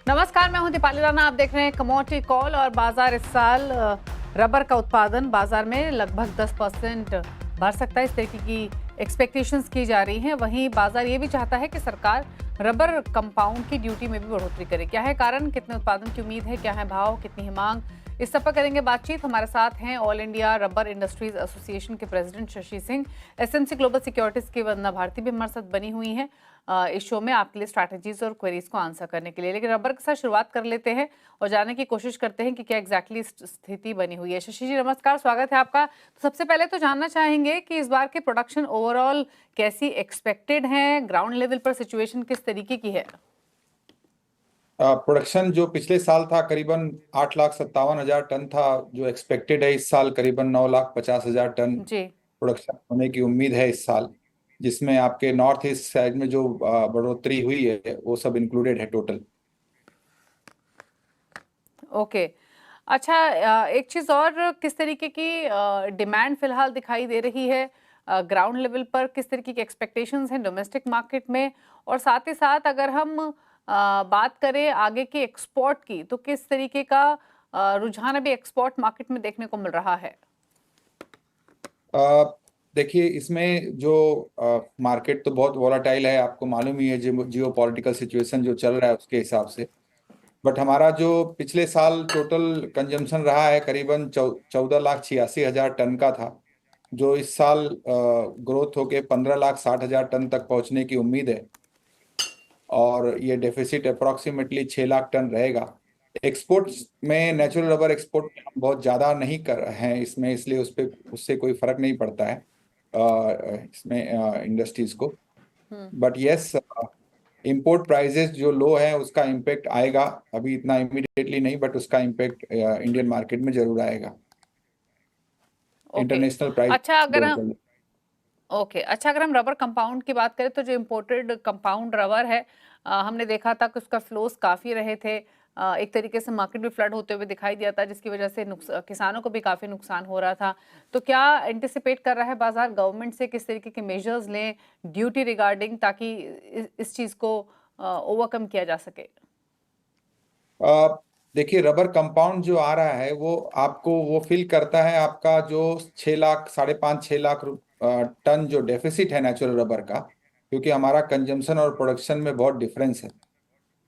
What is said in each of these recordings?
नमस्कार, मैं हूं दीपाली राणा। आप देख रहे हैं कमोडिटी कॉल। और बाजार इस साल रबर का उत्पादन बाजार में लगभग 10% बढ़ सकता है, इस तरीके की एक्सपेक्टेशंस की जा रही हैं। वहीं बाजार ये भी चाहता है कि सरकार रबर कंपाउंड की ड्यूटी में भी बढ़ोतरी करे। क्या है कारण, कितने उत्पादन की उम्मीद है, क्या है भाव, कितनी है मांग, इस सब पर करेंगे बातचीत। हमारे साथ हैं all India rubber industries association के president Shashi Singh, SMC global securities की वंदना भारती भी हमारे साथ बनी हुई हैं इस शो में आपके लिए स्ट्रैटेजीज और क्वेरीज को आंसर करने के लिए। लेकिन रबर के साथ शुरुआत कर लेते हैं और जानने की कोशिश करते हैं कि क्या एग्जैक्टली स्थिति बनी हुई है। शशि जी नमस्कार, स्वागत है आपका। तो सबसे पहले तो जानना चाहेंगे कि इस बार के प्रोडक्शन ओवरऑल कैसी एक्सपेक्टेड है, ग्राउंड लेवल पर सिचुएशन किस तरीके की है? प्रोडक्शन जो पिछले साल था करीबन 8,57,000 टन था, जो एक्सपेक्टेड है इस साल करीबन 9,50,000 टन जी। प्रोडक्शन होने की उम्मीद है इस साल, जिसमें आपके नॉर्थ ईस्ट साइड में जो बढ़ोतरी हुई है वो सब इंक्लूडेड है टोटल। ओके। अच्छा, एक चीज और, किस तरीके की डिमांड फिलहाल दिखाई दे रही है ग्राउंड लेवल पर? किस तरीके की एक्सपेक्टेशंस हैं डोमेस्टिक मार्केट में? और साथ ही साथ अगर हम बात करें आगे की एक्सपोर्ट की, तो किस तरीके का रुझान अभी एक्सपोर्ट मार्केट में देखने को मिल रहा है? अ, देखिए, इसमें जो मार्केट तो बहुत वॉलेटाइल है, आपको मालूम ही है जियो पॉलिटिकल सिचुएशन जो चल रहा है उसके हिसाब से। बट हमारा जो पिछले साल टोटल कंजम्पशन रहा है करीबन 14,86,000 टन का था, जो इस साल ग्रोथ होके 15,60,000 टन तक पहुंचने की उम्मीद है। और ये डेफिसिट अप्रॉक्सीमेटली 6 लाख टन रहेगा। एक्सपोर्ट में नेचुरल रबर एक्सपोर्ट बहुत ज़्यादा नहीं कर रहे हैं इसमें, इसलिए उस पे उससे कोई फर्क नहीं पड़ता है इसमें इंडस्ट्रीज को। बट यस, इंपोर्ट प्राइसेस जो लो है उसका इम्पेक्ट आएगा, अभी इतना इमीडिएटली नहीं, बट उसका इम्पेक्ट इंडियन मार्केट में जरूर आएगा। ओके। इंटरनेशनल प्राइस अच्छा अगर हम अच्छा, अगर हम रबर कंपाउंड की बात करें, तो जो इम्पोर्टेड कंपाउंड रबर है, हमने देखा था कि उसका फ्लोस काफ़ी रहे थे। एक तरीके से मार्केट भी फ्लड होते हुए दिखाई दिया था, जिसकी वजह से किसानों को भी काफ़ी नुकसान हो रहा था। तो क्या एंटिसिपेट कर रहा है बाजार गवर्नमेंट से किस तरीके के मेजर्स लें ड्यूटी रिगार्डिंग, ताकि इस चीज़ को ओवरकम किया जा सके? अ, देखिए, रबर कंपाउंड जो आ रहा है वो आपको वो फिल करता है आपका जो 6 लाख, 5.5 6 लाख टन जो डेफिसिट है नेचुरल रबर का, क्योंकि हमारा कंजम्पशन और प्रोडक्शन में बहुत डिफरेंस है।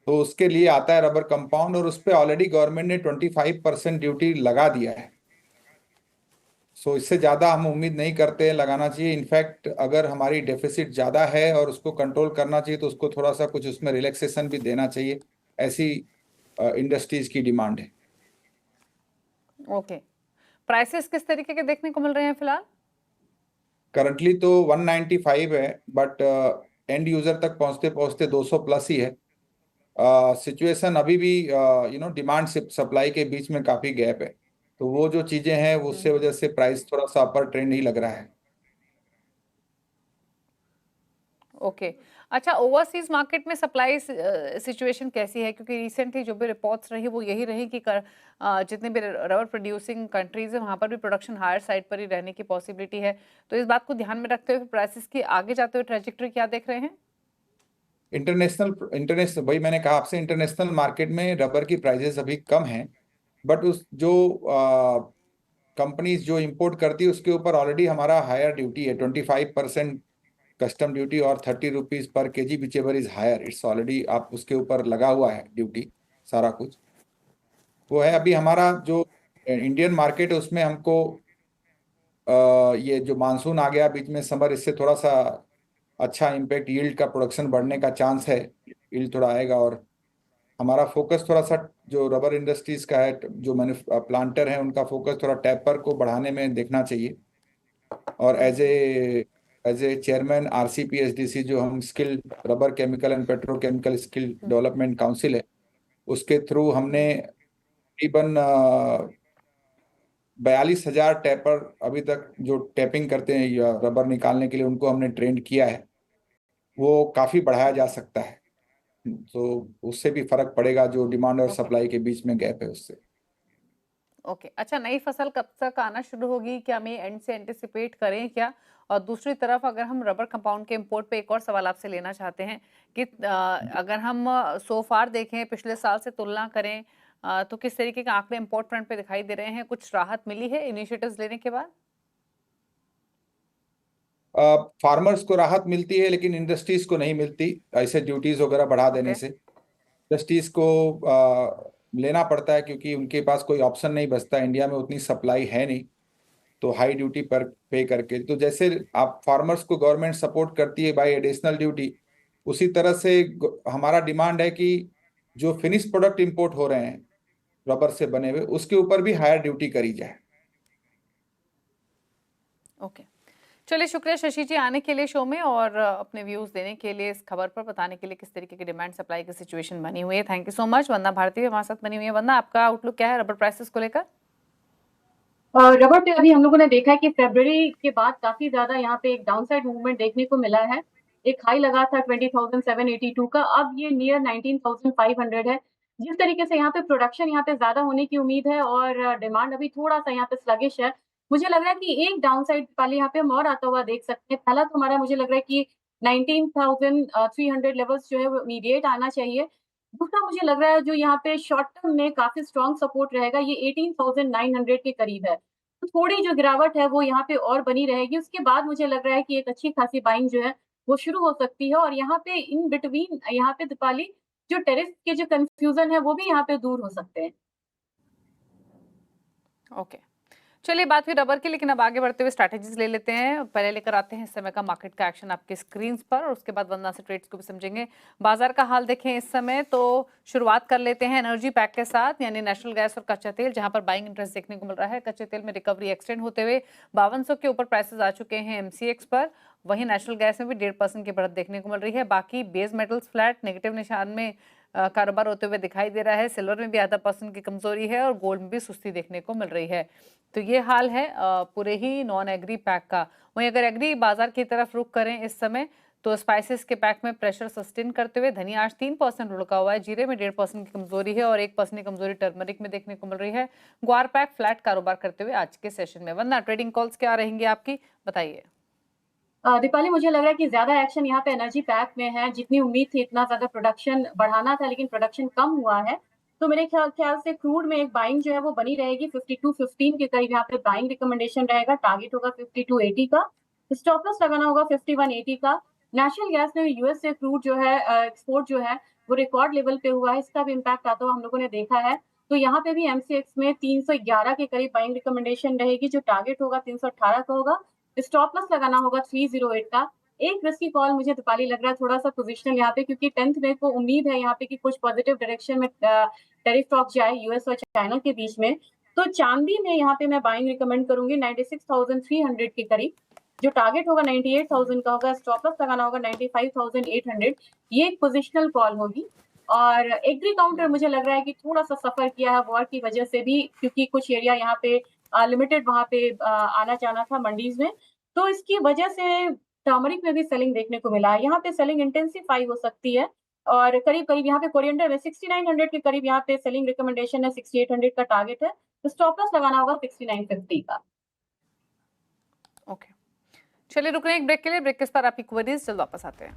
तो उसके लिए आता है रबर कंपाउंड, और उस पर ऑलरेडी गवर्नमेंट ने 25% ड्यूटी लगा दिया है। सो इससे ज़्यादा हम उम्मीद नहीं करते हैं लगाना चाहिए। इनफैक्ट अगर हमारी डेफिसिट ज़्यादा है और उसको कंट्रोल करना चाहिए तो उसको थोड़ा सा कुछ उसमें रिलैक्सेशन भी देना चाहिए, ऐसी इंडस्ट्रीज की डिमांड है। ओके। प्राइसेस किस तरीके के देखने को मिल रहे हैं फिलहाल? करंटली तो 195 है, बट एंड यूजर तक पहुंचते पहुंचते 200 प्लस ही है। सिचुएशन अभी भी डिमांड से सप्लाई के बीच में काफ़ी गैप है, तो वो जो चीज़ें हैं उससे वजह से प्राइस थोड़ा सा अपर ट्रेंड ही लग रहा है। ओके। अच्छा, ओवरसीज मार्केट में सप्लाई सिचुएशन कैसी है? क्योंकि रिसेंटली जो भी रिपोर्ट्स रही वो यही रही कि जितने भी रबर प्रोड्यूसिंग कंट्रीज है वहां पर भी प्रोडक्शन हायर साइड पर ही रहने की पॉसिबिलिटी है। तो इस बात को ध्यान में रखते हुए प्राइसेस की आगे जाते हुए ट्रेजेक्टरी क्या देख रहे हैं? इंटरनेशनल इंटरनेशनल भाई, मैंने कहा आपसे, इंटरनेशनल मार्केट में रबर की प्राइसेस अभी कम हैं, बट उस जो कंपनीज जो इंपोर्ट करती है उसके ऊपर ऑलरेडी हमारा हायर ड्यूटी है, 25% कस्टम ड्यूटी, और 30 रुपीज पर kg whichever is higher, it's already आप उसके ऊपर लगा हुआ है ड्यूटी, सारा कुछ वो है। अभी हमारा जो इंडियन मार्केट है उसमें हमको ये जो मानसून आ गया बीच में समर, इससे थोड़ा सा अच्छा इम्पेक्ट, यील्ड का प्रोडक्शन बढ़ने का चांस है, यील्ड थोड़ा आएगा। और हमारा फोकस थोड़ा सा जो रबर इंडस्ट्रीज का है, जो मैन्यु प्लांटर है, उनका फोकस थोड़ा टैपर को बढ़ाने में देखना चाहिए। और एज ए चेयरमैन RCPSDC, जो हम skill rubber chemical and petrochemical skill development council है, उसके थ्रू हमने तकरीबन 42,000 टैपर अभी तक जो टैपिंग करते हैं या रबर निकालने के लिए, उनको हमने ट्रेंड किया है। वो काफ़ी बढ़ाया जा सकता है, तो उससे भी फर्क पड़ेगा, जो डिमांड और ओके। सप्लाई के बीच में गैप है उससे। ओके, अच्छा, नई फसल कब तक आना शुरू होगी? क्या हम ये एंड से एंटिसिपेट करें क्या? और दूसरी तरफ अगर हम रबर कंपाउंड के इंपोर्ट पे एक और सवाल आपसे लेना चाहते हैं कि अगर हम सो फार देखें, पिछले साल से तुलना करें, तो किस तरीके के आंकड़े इंपोर्ट फ्रंट पे दिखाई दे रहे हैं? कुछ राहत मिली है इनिशिएटिव्स लेने के बाद? फार्मर्स को राहत मिलती है लेकिन इंडस्ट्रीज को नहीं मिलती, ऐसे ड्यूटीज वगैरह बढ़ा देने ओके। से इंडस्ट्रीज को लेना पड़ता है क्योंकि उनके पास कोई ऑप्शन नहीं बचता। इंडिया में उतनी सप्लाई है नहीं, तो हाई ड्यूटी पर पे करके, तो जैसे आप फार्मर्स को गवर्नमेंट सपोर्ट करती है बाय एडिशनल ड्यूटी, उसी तरह से हमारा डिमांड है कि जो फिनिश प्रोडक्ट इंपोर्ट हो रहे हैं रबर से बने हुए, उसके ऊपर भी हायर ड्यूटी करी जाए। ओके, चलिए, शुक्रिया शशि जी आने के लिए शो में और अपने व्यूज देने के लिए, इस खबर पर बताने के लिए किस तरीके की डिमांड सप्लाई की सिचुएशन बनी हुई है। Thank you so much. Vandana Bharti हमारे साथ बनी हुई है। वंदना, आपका आउटलुक क्या है रबर प्राइसेस को लेकर? रबर पे अभी हम लोगों ने देखा है कि फरवरी के बाद काफी ज्यादा यहाँ पे एक डाउनसाइड मूवमेंट देखने को मिला है। एक हाई लगा था 20,782 का, अब ये नियर 19,500 है। जिस तरीके से यहाँ पे प्रोडक्शन यहाँ पे ज्यादा होने की उम्मीद है और डिमांड अभी थोड़ा सा यहाँ पे स्लगिश है, मुझे लग रहा है कि एक डाउनसाइड वाले यहाँ पे हम और आता हुआ देख सकते हैं। पहला तो हमारा मुझे लग रहा है कि 19,300 लेवल्स जो है वो इमीडिएट आना चाहिए। दूसरा मुझे लग रहा है जो यहाँ पे शॉर्ट टर्म में काफी स्ट्रॉन्ग सपोर्ट रहेगा, ये 18,900 के करीब है। तो थोड़ी जो गिरावट है वो यहाँ पे और बनी रहेगी। उसके बाद मुझे लग रहा है कि एक अच्छी खासी बाइंग जो है वो शुरू हो सकती है और यहाँ पे इन बिटवीन यहाँ पे दीपाली जो टेरिफ के जो कंफ्यूजन है वो भी यहाँ पे दूर हो सकते हैं। ओके, चलिए, बात हुई रबर की, लेकिन अब आगे बढ़ते हुए स्ट्रैटेजीज ले लेते हैं। पहले लेकर आते हैं इस समय का मार्केट का एक्शन आपके स्क्रीन पर और उसके बाद वंदना से ट्रेड्स को भी समझेंगे। बाजार का हाल देखें इस समय, तो शुरुआत कर लेते हैं एनर्जी पैक के साथ, यानी नेशनल गैस और कच्चा तेल, जहां पर बाइंग इंटरेस्ट देखने को मिल रहा है। कच्चे तेल में रिकवरी एक्सटेंड होते हुए 5200 के ऊपर प्राइसेस आ चुके हैं एमसीएक्स पर। वहीं नेशनल गैस में भी 1.5% की बढ़त देखने को मिल रही है। बाकी बेस मेटल्स फ्लैट नेगेटिव निशान में कारोबार होते हुए दिखाई दे रहा है। सिल्वर में भी ½ % की कमजोरी है और गोल्ड में भी सुस्ती देखने को मिल रही है। तो ये हाल है पूरे ही नॉन एग्री पैक का। वहीं अगर एग्री बाजार की तरफ रुख करें इस समय, तो स्पाइसेस के पैक में प्रेशर सस्टेन करते हुए धनिया आज 3% लुढ़का हुआ है। जीरे में 1.5% की कमजोरी है और 1% की कमजोरी टर्मरिक में देखने को मिल रही है। ग्वार पैक फ्लैट कारोबार करते हुए आज के सेशन में। वरना ट्रेडिंग कॉल्स क्या रहेंगी आपकी, बताइए। दीपाली, मुझे लग रहा है कि ज्यादा एक्शन यहाँ पे एनर्जी पैक में है। जितनी उम्मीद थी इतना ज्यादा प्रोडक्शन बढ़ाना था, लेकिन प्रोडक्शन कम हुआ है। तो मेरे ख्याल ख्याल से क्रूड में एक बाइंग जो है वो बनी रहेगी। 52-15 के करीब यहाँ पे बाइंग रिकमेंडेशन रहेगा। टारगेट होगा 5280 का। स्टॉप लॉस लगाना होगा 5180 का। नेशनल गैस में यूएस से क्रूड जो है एक्सपोर्ट जो है वो रिकॉर्ड लेवल पे हुआ है, इसका भी इम्पैक्ट आता हुआ हम लोगों ने देखा है। तो यहाँ पे भी एमसीएक्स में 311 के करीब बाइंग रिकमेंडेशन रहेगी। जो टारगेट होगा 318 का होगा। स्टॉप लॉस लगाना होगा 308 का। एक रिस्की कॉल मुझे दीपाली लग रहा है थोड़ा सा पोजिशनल यहाँ पे, क्योंकि 10th मई को उम्मीद है यहाँ पे कि कुछ पॉजिटिव डायरेक्शन में टैरिफ टॉक जाए यूएस और चाइना के बीच में। तो चांदी में यहाँ पे मैं बाइंग रिकमेंड करूंगी 96,300 के करीब। जो टारगेट होगा 98,000 का होगा। स्टॉप लॉस लगाना होगा 95,800। ये एक पोजिशनल कॉल होगी। और एग्री काउंटर मुझे लग रहा है कि थोड़ा सा सफर किया है वॉर की वजह से भी, क्योंकि कुछ एरिया यहाँ पे लिमिटेड वहां पे आना जाना था मंडीज में, तो इसकी वजह से टर्मरिक में भी सेलिंग देखने को मिला है। यहाँ पे सेलिंग इंटेंसिफाई हो सकती है और करीब करीब यहाँ पे कोरिएंडर में 6900 के करीब यहाँ पे सेलिंग रिकमेंडेशन है। 6800 का टारगेट है। तो स्टॉप लॉस लगाना होगा 6950 का। ओके, चलिए, रुक रहे हैं एक ब्रेक के लिए। ब्रेक के बाद आपकी क्वेरीज जल्द वापस आते हैं।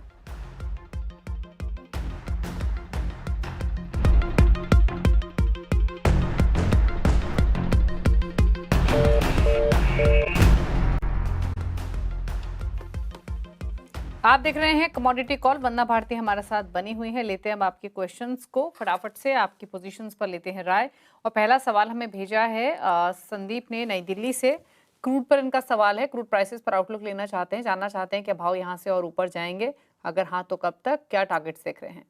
आप देख रहे हैं कमोडिटी कॉल। वंदना भारती हमारे साथ बनी हुई है। लेते हैं हम आपके क्वेश्चंस को फटाफट से, आपकी पोजीशंस पर लेते हैं राय। और पहला सवाल हमें भेजा है संदीप ने नई दिल्ली से। क्रूड पर इनका सवाल है, क्रूड प्राइसेस पर आउटलुक लेना चाहते हैं, जानना चाहते हैं कि भाव यहाँ से और ऊपर जाएंगे, अगर हाँ तो कब तक, क्या टारगेट्स देख रहे हैं?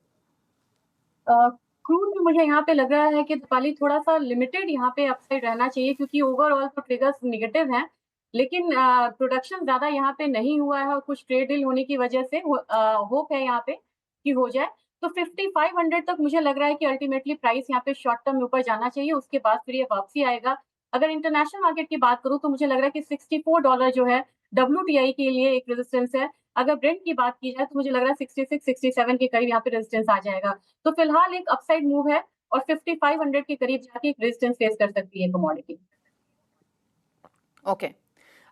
क्रूड में मुझे यहाँ पे लग रहा है कि दीपाली थोड़ा सा लिमिटेड यहाँ पे अपसाइड रहना चाहिए, क्योंकि ओवरऑल तो ट्रिगर्स निगेटिव हैं, लेकिन प्रोडक्शन ज्यादा यहाँ पे नहीं हुआ है और कुछ ट्रेड डील होने की वजह से होप है यहाँ पे कि हो जाए। तो 5500 तक मुझे लग रहा है कि अल्टीमेटली प्राइस यहाँ पे शॉर्ट टर्म में ऊपर जाना चाहिए, उसके बाद फिर ये वापसी आएगा। अगर इंटरनेशनल मार्केट की बात करूँ तो मुझे लग रहा है कि $64 जो है WTI के लिए एक रेजिस्टेंस है। अगर ब्रेंट की बात की जाए तो मुझे लग रहा है 66-67 के करीब यहाँ पे रेजिस्टेंस आ जाएगा। तो फिलहाल एक अपसाइड मूव है और 5500 के करीब जाके एक रेजिस्टेंस फेस कर सकती है कमोडिटी। ओके,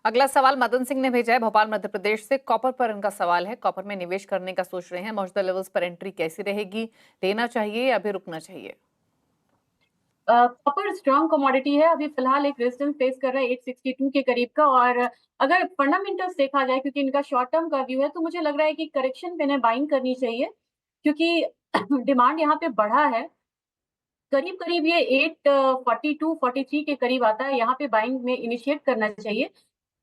अगला सवाल मदन सिंह ने भेजा है भोपाल मध्य प्रदेश से। कॉपर पर इनका सवाल है, कॉपर में निवेश करने का सोच रहे हैं, मौजूदा लेवल्स पर एंट्री कैसी रहेगी, लेना चाहिए या अभी रुकना चाहिए? कॉपर स्ट्रॉन्ग कमोडिटी है, अभी फिलहाल एक रेजिस्टेंस फेस कर रहा है 862 के करीब का। और अगर फंडामेंटल्स देखा जाए, क्योंकि इनका शॉर्ट टर्म का व्यू है, तो मुझे लग रहा है कि करेक्शन पे इन्हें बाइंग करनी चाहिए, क्योंकि डिमांड यहाँ पे बढ़ा है। करीब करीब ये 842 43 के करीब आता है, यहाँ पे बाइंग में इनिशिएट करना चाहिए।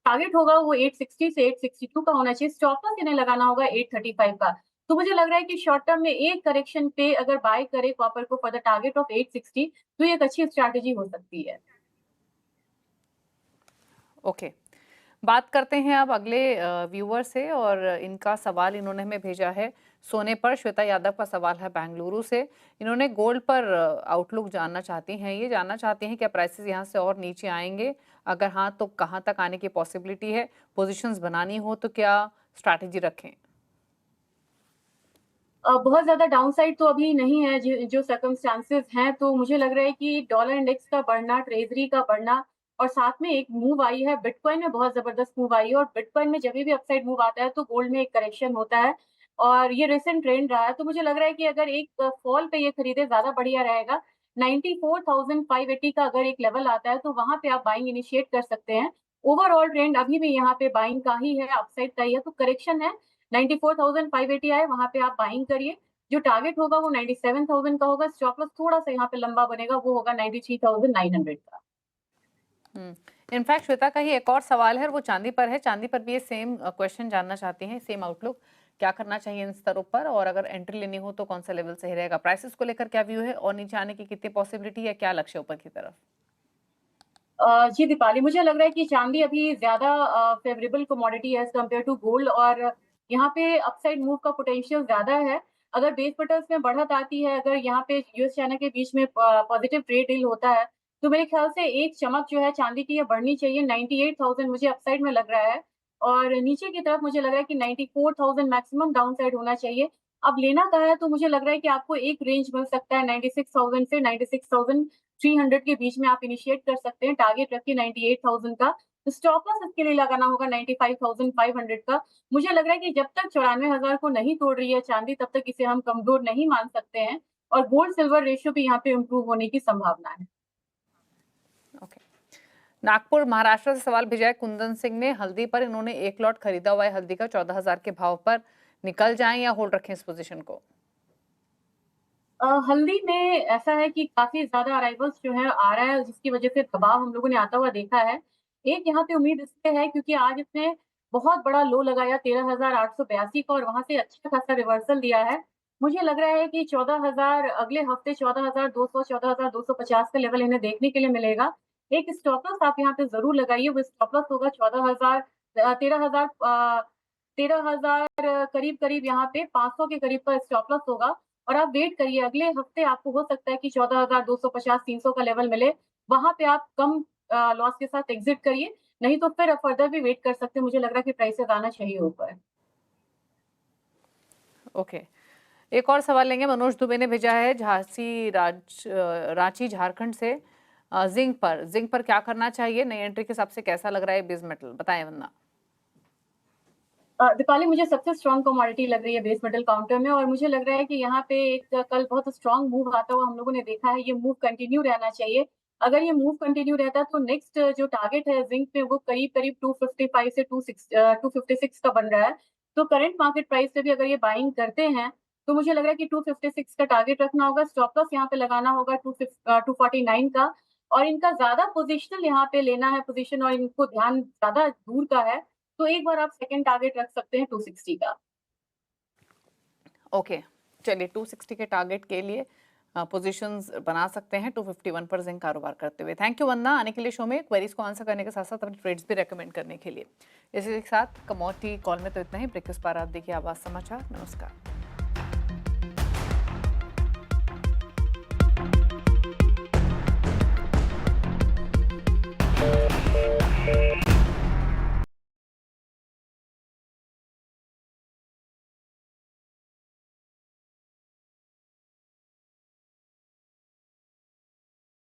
टारगेट होगा वो 860 से 862 का होना चाहिए। स्टॉप लॉस इन्हें लगाना होगा 835 का। तो मुझे लग रहा है कि शॉर्ट टर्म में एक करेक्शन पे अगर बाय करे कॉपर को फॉर द टारगेट ऑफ 860, तो ये एक अच्छी स्ट्रैटेजी हो सकती है। ओके, बात करते हैं अब अगले व्यूअर से, और इनका सवाल इन्होंने हमें भेजा है सोने पर। श्वेता यादव का सवाल है बेंगलुरु से। इन्होंने गोल्ड पर आउटलुक जानना चाहती हैं। ये जानना चाहती हैं क्या प्राइसेस यहाँ से और नीचे आएंगे, अगर हाँ तो कहाँ तक आने की पॉसिबिलिटी है, पोजीशंस बनानी हो तो क्या स्ट्रैटेजी रखें? बहुत ज्यादा डाउनसाइड तो अभी नहीं है, जो सर्कमस्टांसेस हैं, तो मुझे लग रहा है कि डॉलर इंडेक्स का बढ़ना, ट्रेजरी का बढ़ना, और साथ में एक मूव आई है बिटकॉइन में, बहुत जबरदस्त मूव आई है। और बिटकॉइन में जब भी अपसाइड मूव आता है तो गोल्ड में एक करेक्शन होता है, और ये रिसेंट ट्रेंड रहा है। तो मुझे लग रहा है कि अगर एक फॉल पे ये खरीदे ज्यादा बढ़िया रहेगा। 94,580 का अगर एक लेवल आता है तो वहां पे आप बाइंग इनिशिएट कर सकते हैं। ओवरऑल ट्रेंड अभी भी यहाँ पे बाइंग का ही है, अपसाइड का ही है, तो करेक्शन है। 94,580 आए, वहां पे आप बाइंग करिए। जो टारगेट होगा वो 97,000 का होगा। स्टॉप लॉस थोड़ा सा यहाँ पे लंबा बनेगा, वो होगा 93,900 का। इनफैक्ट श्वेता का ही एक और सवाल है, वो चांदी पर है। चांदी पर भी ये सेम क्वेश्चन जानना चाहती हैं, सेम आउटलुक, क्या करना चाहिए इन स्तरों पर, और अगर एंट्री लेनी हो तो कौन सा लेवल सही रहेगा? प्राइसेस को लेकर क्या व्यू है, और नीचे आने की कितनी पॉसिबिलिटी है, क्या लक्ष्य ऊपर की तरफ? जी दीपाली, मुझे लग रहा है कि चांदी अभी ज्यादा फेवरेबल कमोडिटी है एज कम्पेयर टू गोल्ड, और यहाँ पे अपसाइड मूव का पोटेंशियल ज्यादा है। अगर बेस मेटल्स में बढ़त आती है, अगर यहाँ पे यूएस चाइना के बीच में पॉजिटिव ट्रेड डील होता है, तो मेरे ख्याल से एक चमक जो है चांदी की ये बढ़नी चाहिए। 98,000 मुझे अपसाइड में लग रहा है, और नीचे की तरफ मुझे लग रहा है कि 94,000 मैक्सिमम डाउन साइड होना चाहिए। अब लेना कहा है तो मुझे लग रहा है कि आपको एक रेंज मिल सकता है 96,000 से 96,300 के बीच में आप इनिशिएट कर सकते हैं। टारगेट रखिए 98,000 का। तो स्टॉप लॉस इसके लिए लगाना होगा 95,500 का। मुझे लग रहा है कि जब तक 94,000 को नहीं तोड़ रही है चांदी, तब तक इसे हम कमजोर नहीं मान सकते हैं, और गोल्ड सिल्वर रेशियो भी यहाँ पे इम्प्रूव होने की संभावना है। ओके, नागपुर महाराष्ट्र से सवाल भेजा है कुंदन सिंह ने हल्दी पर। इन्होंने एक लॉट खरीदा हुआ है हल्दी का 14,000 के भाव पर, निकल जाएं या होल्ड रखें इस पोजीशन को? हल्दी में ऐसा है कि काफी ज्यादा अराइवल्स जो है आ रहा है, जिसकी वजह से दबाव हम लोगों ने आता हुआ देखा है। एक यहाँ पे उम्मीद इससे है क्योंकि आज इसने बहुत बड़ा लो लगाया 13,882 का, और वहां से अच्छा खासा रिवर्सल दिया है। मुझे लग रहा है कि 14,000 अगले हफ्ते 14,200 14,250 का लेवल इन्हें देखने के लिए मिलेगा। एक स्टॉप लॉस आप यहाँ पे जरूर लगाइए, वो स्टॉप लॉस होगा 14,000 13,000 करीब करीब यहाँ पे 500 के करीब का स्टॉप लॉस होगा। और आप वेट करिए, अगले हफ्ते आपको हो सकता है कि 14,250 300 का लेवल मिले, वहां पे आप कम लॉस के साथ एग्जिट करिए, नहीं तो फिर फर्दर भी वेट कर सकते हैं। मुझे लग रहा है कि प्राइसेस आना चाहिए ऊपर। ओके, एक और सवाल लेंगे। मनोज दुबे ने भेजा है रांची झारखंड से। जिंक पर क्या करना चाहिए, नई एंट्री के हिसाब से कैसा लग रहा है बेस मेटल, बताएं वरना। दीपाली, मुझे सबसे स्ट्रॉन्ग कमोडिटी लग रही है बेस मेटल काउंटर में, और मुझे लग रहा है कि यहाँ पे एक कल बहुत स्ट्रॉन्ग मूव आता हुआ हम लोगों ने देखा है। ये मूव कंटिन्यू रहना चाहिए। अगर ये मूव कंटिन्यू रहता है तो नेक्स्ट जो टारगेट है जिंक में, वो करीब करीब 255 से 256 का बन रहा है। तो करंट मार्केट प्राइस से भी अगर ये बाइंग करते हैं तो मुझे लग रहा है कि 256 का टारगेट रखना होगा। स्टॉप लॉस यहाँ पे लगाना होगा 249 का, और इनका ज्यादा पोजिशनल यहाँ पे लेना है पोजिशन, और इनको ध्यान ज्यादा दूर का है, तो एक बार आप सेकंड टारगेट रख सकते हैं 260 का। ओके, चलिए 260 के टारगेट के लिए पोजीशंस बना सकते हैं 251 पर जिंक कारोबार करते हुए। थैंक यू वंदना, आने के लिए शो में क्वेरीज को आंसर करने के साथ साथ अपने ट्रेड्स भी रेकमेंड करने के लिए। इसी के साथ कमोडिटी कॉल में तो इतना ही। ब्रेक के बाद आप देखिए आवाज समाचार। नमस्कार।